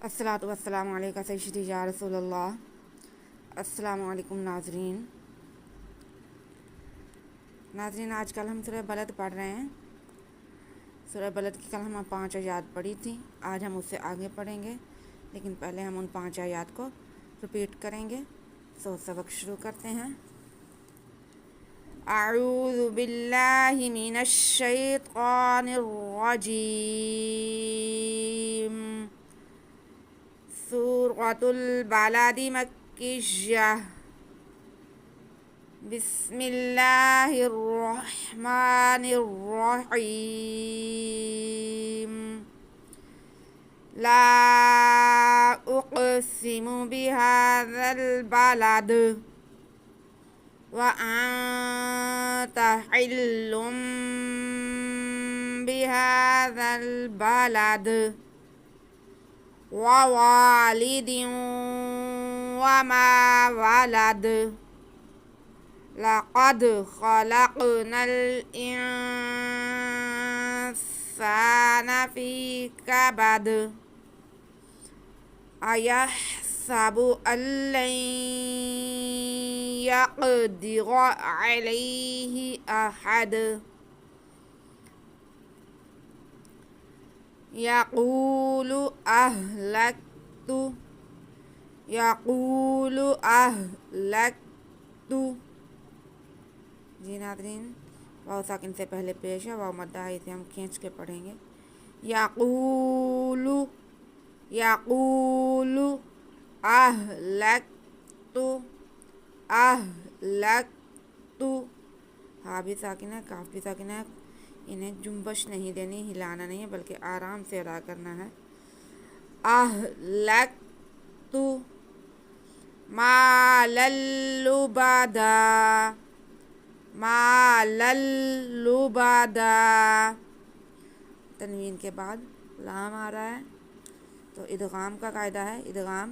الصلاۃ والسلام علیکہ سیدی یا رسول اللہ۔ السلام علیکم ناظرین، آج کل ہم سورہ بلد پڑھ رہے ہیں۔ سورہ بلد کی کل ہم 5 آیات پڑھی تھی، آج ہم اس سے آگے پڑھیں گے، لیکن پہلے ہم ان 5 آیات کو رپیٹ کریں گے۔ سبق شروع کرتے ہیں۔ اعوذ باللہ من الشیطان الرجیم۔ سورۃ البلد مکیہ۔ بسم اللہ الرحمن الرحیم۔ لا اقسم بهذا البلد وانت حل بهذا البلد ووالد وما ولد لقد خلقنا الإنسان في كبد أيحسب أن لن يقدر عليه أحد يقول أهلكت جی ناظرین، واو ساکن سے پہلے پیش ہے، واو مدہ ہے، اسے ہم کھینچ کے پڑھیں گے۔ یقول اہلکت ہاں بھی ساکن ہے، کاف بھی ساکن ہے، انہیں جنبش نہیں دینی، ہلانا نہیں ہے، بلکہ آرام سے ادا کرنا ہے۔ اہلکت مالا لبدا، لبدا تنوین کے بعد لام آ رہا ہے، تو ادغام کا قاعدہ ہے، ادغام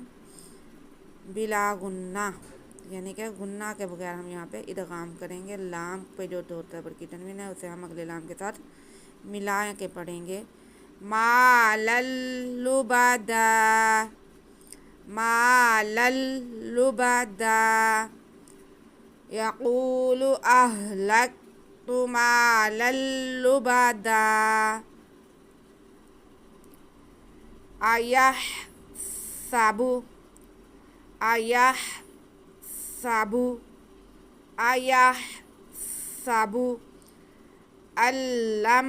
بلا غنہ، یعنی کہ غنہ کے بغیر ہم یہاں پہ ادغام کریں گے۔ لام پہ جو دو زبر کی تنوین ہے اسے ہم اگلے لام کے ساتھ ملا کے پڑھیں گے۔ مالا لبدا، مالا لبدا یقول اہلکت مالا لبدا ایحسب الم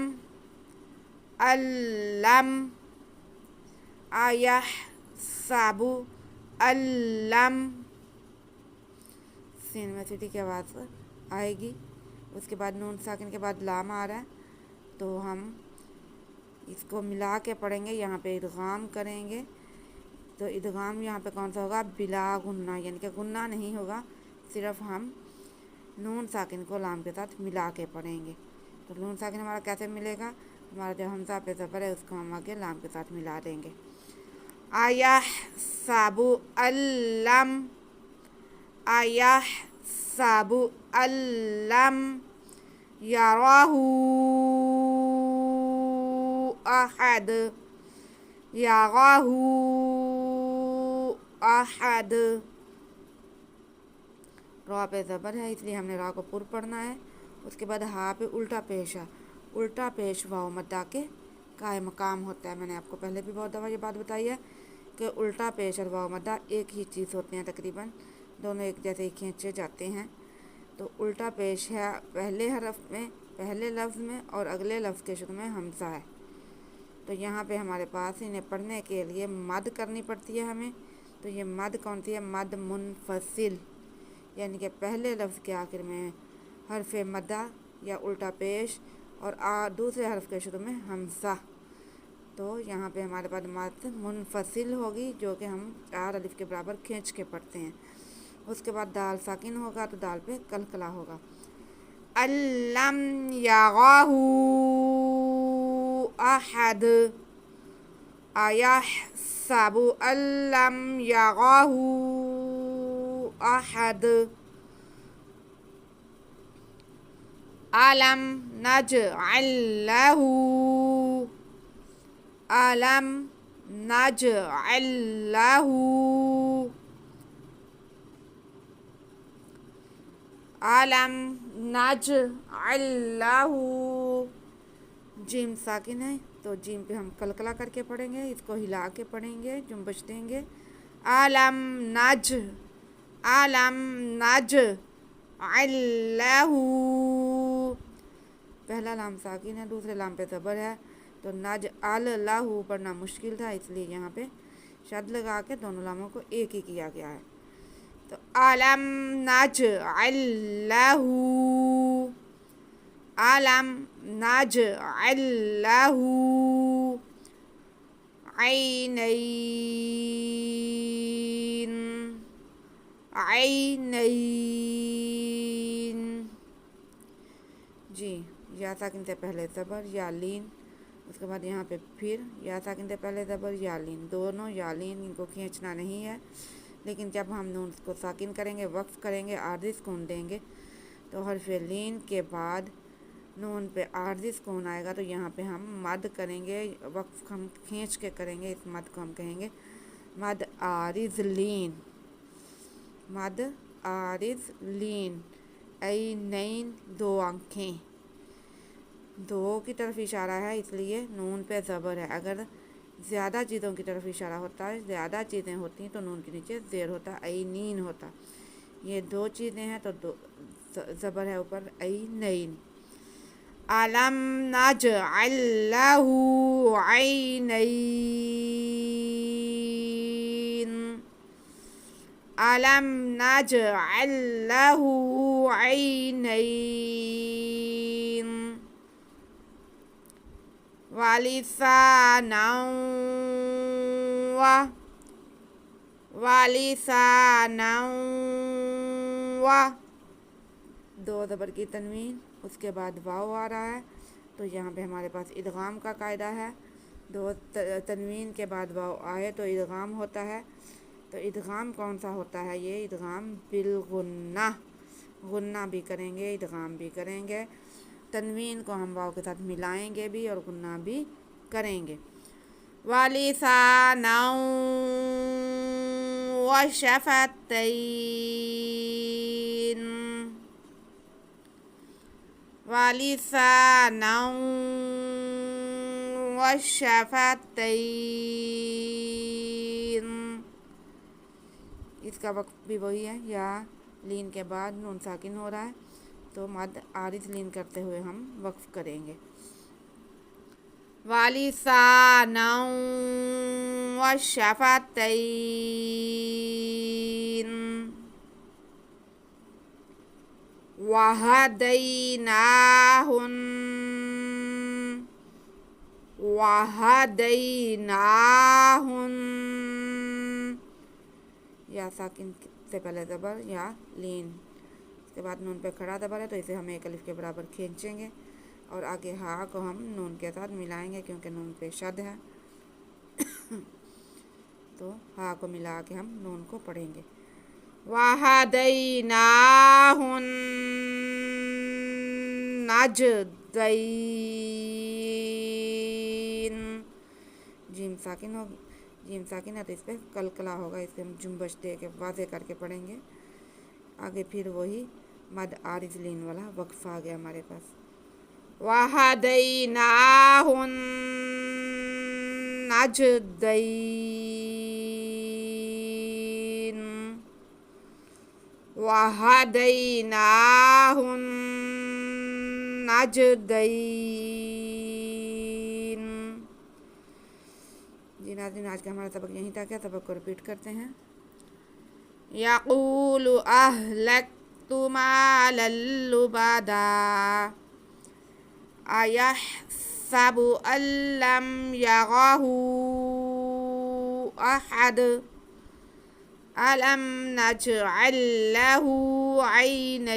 ایحسب الم سین میں سٹی کی آواز آئے گی، اس کے بعد نون ساکن کے بعد لام آ رہا ہے، تو ہم اس کو ملا کے پڑھیں گے، یہاں پہ ادغام کریں گے۔ تو ادغام یہاں پہ کون سا ہوگا؟ بلا غنہ، یعنی کہ غنہ نہیں ہوگا، صرف ہم نون ساکن کو لام کے ساتھ ملا کے پڑھیں گے۔ تو نون ساکن ہمارا کیسے ملے گا؟ ہمارا جو حمزہ پہ زبر ہے اس کو ہم آگے لام کے ساتھ ملا دیں گے۔ ایحسب الم ایحسب الم یرہ احد، یرہ احد را پہ زبر ہے، اس لیے ہم نے را کو پر پڑھنا ہے۔ اس کے بعد ہا پہ الٹا پیش ہے، الٹا پیش واو مدہ کے قائم مقام ہوتا ہے۔ میں نے آپ کو پہلے بھی بہت دفعہ یہ بات بتائی ہے کہ الٹا پیش اور واو مدہ ایک ہی چیز ہوتے ہیں، تقریباً دونوں ایک جیسے ہی کھینچے جاتے ہیں۔ تو الٹا پیش ہے پہلے حرف میں، پہلے لفظ میں، اور اگلے لفظ کے شروع میں حمزہ ہے۔ تو یہاں پہ ہمارے پاس انہیں پڑھنے کے لیے مد کرنی پڑتی ہے ہمیں۔ تو یہ مد کون سی ہے؟ مد منفصل، یعنی کہ پہلے لفظ کے آخر میں حرف مدہ یا الٹا پیش اور دوسرے حرف کے شروع میں حمزہ۔ تو یہاں پہ ہمارے پاس مد منفصل ہوگی، جو کہ ہم 4 الف کے برابر کھینچ کے پڑھتے ہیں۔ اس کے بعد دال ساکن ہوگا تو دال پہ قلقلہ ہوگا۔ الم یرہ احد ایحسب الم یرہ احد الم نجعل له الم नजअल्लहु अलम नजअल्लहु। जीम साकिन है तो जीम पे हम कलकला करके पढ़ेंगे, इसको हिला के पढ़ेंगे, जुम्बश देंगे। अलम नज अल्लाहु। पहला लाम साकिन है, दूसरे लाम पे ज़बर है, तो नज अल्लाहु पढ़ना मुश्किल था, इसलिए यहाँ पे शद लगा के दोनों लामों को एक ही किया गया है। तो अलम नज अल्लाहु, अलम नज अल्लाहु ऐनैन, ऐनैन। जी, या साकिन से पहले ज़बर या लीन, उसके बाद यहाँ पे फिर या साकिन से पहले ज़बर या लीन, दोनों या लीन, इनको खींचना नहीं है। लेकिन जब हम नून को साकिन करेंगे, वक्फ करेंगे, आर्ज़ी सुकून देंगे, तो हर्फ लीन के बाद नून पे आर्ज़ी सुकून आएगा, तो यहाँ पे हम मद करेंगे, वक्फ हम खींच के करेंगे। इस मद को हम कहेंगे मद आरिज़ लीन, मद आरिज़ लीन। ऐनैन दो आँखें, दो की तरफ इशारा है, इसलिए नून पे ज़बर है। अगर ज़्यादा चीज़ों की तरफ इशारा होता है, ज़्यादा चीज़ें होती हैं, तो नून के नीचे ज़ेर होता, ऐनीन होता। ये दो चीज़ें हैं तो दो ज़बर है ऊपर, ऐनैन। अलम नजअल्लहु ऐनैन, अलम नजअल्लहु ऐनैन। वलिसानन वलिसानन व, दो ज़बर की तनवीन, उसके बाद वाव आ रहा है, तो यहाँ पे हमारे पास इदगाम का कायदा है। दो तनवीन के बाद वाव आए तो इदगाम होता है। तो इदगाम कौन सा होता है? ये इदगाम बिलगुन्ना, गुन्ना भी करेंगे, इदगाम भी करेंगे। तनवीन को हम वाव के साथ मिलाएंगे भी और गुन्ना भी करेंगे। वलिसानन व शफतैन, वलिसानन व शफतैन। इसका वक्त भी वही है, या लीन के बाद नून साकिन हो रहा है, तो मद आरिज़ लीन करते हुए हम वक्फ करेंगे। वलिसानन व शफतैन, वहदैनाहुन, वहदैनाहुन। या साकिन से पहले ज़बर या लीन, उसके बाद नून पे खड़ा ज़बर है, तो इसे हम एक अलिफ के बराबर खींचेंगे और आगे हा को हम नून के साथ मिलाएंगे, क्योंकि नून पे शद है। तो हा को मिला के हम नून को पढ़ेंगे। वहदैनाहुन नजदैन। जीम साकिन हो, जीम साकिन है तो इस पर कलकला होगा, इस पर हम जुम्बश दे के वाज़े करके पढ़ेंगे। आगे फिर वही मद आरिज़ लीन वाला वक्फ आ गया हमारे पास। वहदैनाहुन नजदैन, वहदैनाहुन नजदैन। जी नाज़रीन, आज का हमारा सबक यहीं तक है। सबक को रिपीट करते हैं। यक़ूलु अहलक्तु मालन लुबदा, अयहसबु अल्लम यरहु अहद, अलम नजअल लहु ऐनैन,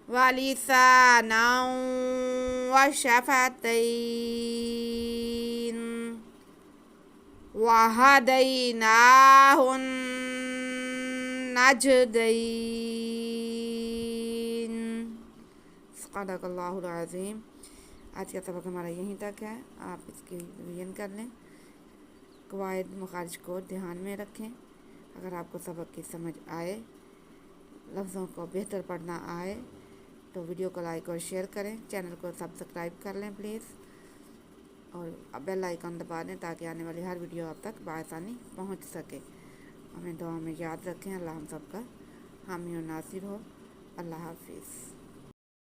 वलिसानन व शफतैन, वहदैनाहुन नजदैन। सदक़ल्लाहुल अज़ीम। आज का सबक हमारा यहीं तक है, आप इसकी रिवीजन कर लें, कवायद मखारिज को ध्यान में रखें। अगर आपको सबक की समझ आए, लफ्ज़ों को बेहतर पढ़ना आए तो वीडियो को लाइक और शेयर करें, चैनल को सब्सक्राइब कर लें प्लीज़, और बेल आइकन दबा दें ताकि आने वाली हर वीडियो आप तक बआसानी पहुंच सके। हमें दुआ में याद रखें। अल्लाह हम सबका हामी और नासिर हो। अल्लाह हाफिज़।